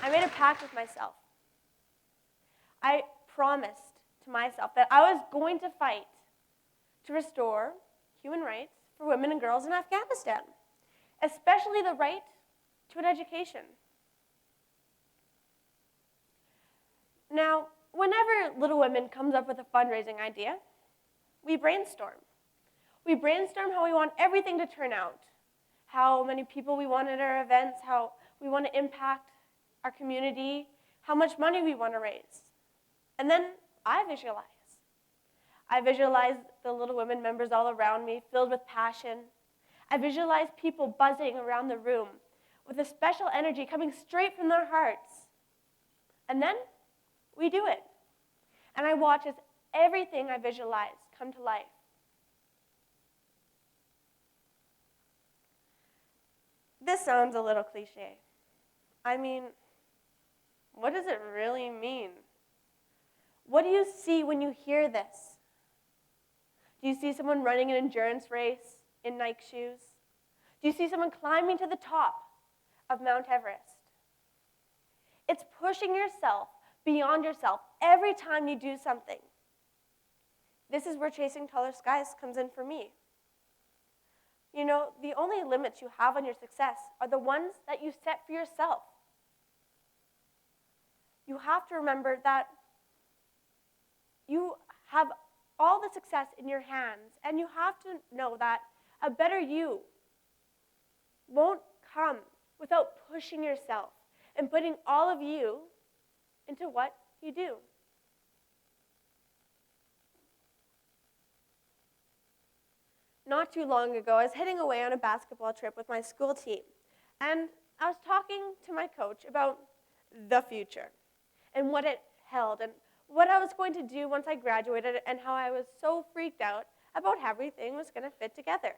I made a pact with myself. I promised to myself that I was going to fight to restore human rights for women and girls in Afghanistan, especially the right to an education. Now, whenever Little Women comes up with a fundraising idea, we brainstorm. We brainstorm how we want everything to turn out, how many people we want at our events, how we want to impact our community, how much money we want to raise. And then I visualize. I visualize the Little Women members all around me filled with passion. I visualize people buzzing around the room with a special energy coming straight from their hearts. And then we do it. And I watch as everything I visualize come to life. This sounds a little cliche. I mean, what does it really mean? What do you see when you hear this? Do you see someone running an endurance race in Nike shoes? Do you see someone climbing to the top of Mount Everest? It's pushing yourself beyond yourself every time you do something. This is where chasing taller skies comes in for me. You know, the only limits you have on your success are the ones that you set for yourself. You have to remember that you have all the success in your hands, and you have to know that a better you won't come without pushing yourself and putting all of you into what you do. Not too long ago, I was heading away on a basketball trip with my school team, and I was talking to my coach about the future and what it held and what I was going to do once I graduated and how I was so freaked out about how everything was going to fit together.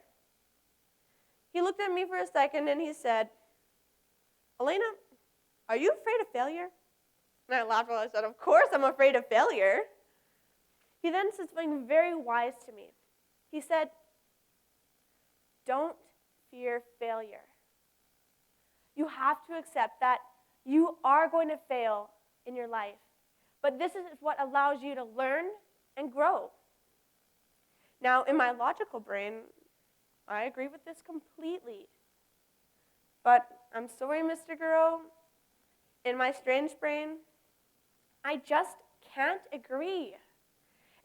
He looked at me for a second and he said, "Alaina, are you afraid of failure?" And I laughed while I said, "Of course I'm afraid of failure." He then said something very wise to me. He said, "Don't fear failure. You have to accept that you are going to fail in your life, but this is what allows you to learn and grow." Now, in my logical brain, I agree with this completely. But I'm sorry, Mr. Guru, in my strange brain, I just can't agree.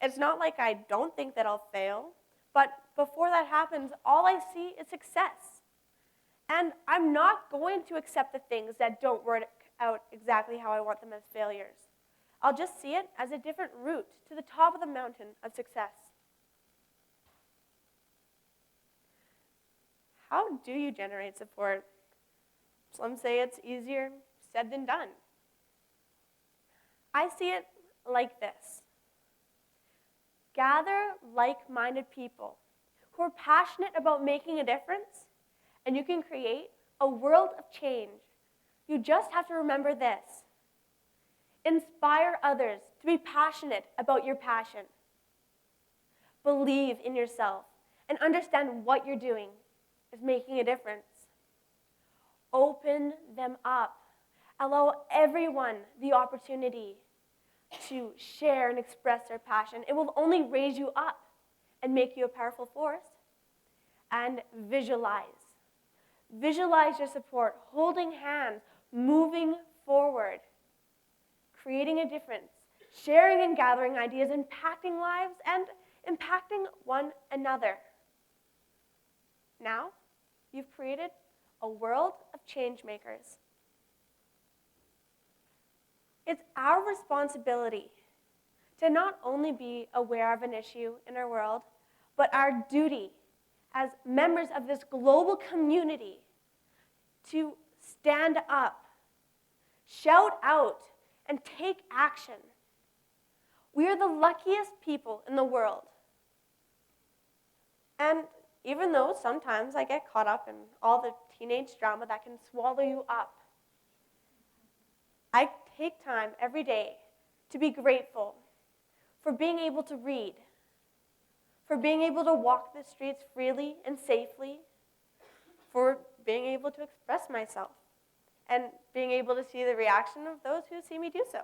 It's not like I don't think that I'll fail, but before that happens, all I see is success. And I'm not going to accept the things that don't work out exactly how I want them as failures. I'll just see it as a different route to the top of the mountain of success. How do you generate support? Some say it's easier said than done. I see it like this. Gather like-minded people who are passionate about making a difference, and you can create a world of change. You just have to remember this. Inspire others to be passionate about your passion. Believe in yourself and understand what you're doing is making a difference. Open them up. Allow everyone the opportunity to share and express their passion. It will only raise you up and make you a powerful force. And visualize. Visualize your support, holding hands, moving forward, creating a difference, sharing and gathering ideas, impacting lives, and impacting one another. Now, you've created a world of change makers. It's our responsibility to not only be aware of an issue in our world, but our duty as members of this global community to stand up, shout out, and take action. We are the luckiest people in the world. And even though sometimes I get caught up in all the teenage drama that can swallow you up, I take time every day to be grateful for being able to read, for being able to walk the streets freely and safely, for being able to express myself, and being able to see the reaction of those who see me do so.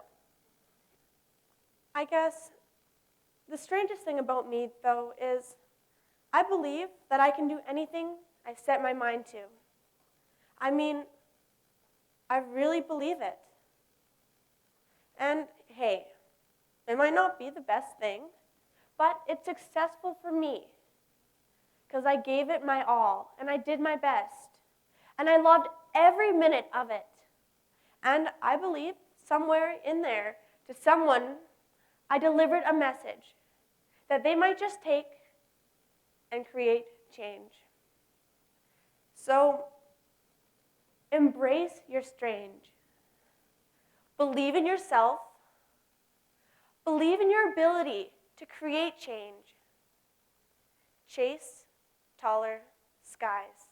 I guess the strangest thing about me, though, is I believe that I can do anything I set my mind to. I mean, I really believe it. And hey, it might not be the best thing, but it's successful for me because I gave it my all and I did my best. And I loved every minute of it. And I believe somewhere in there, to someone, I delivered a message that they might just take and create change. So, embrace your strange. Believe in yourself. Believe in your ability to create change. Chase taller skies.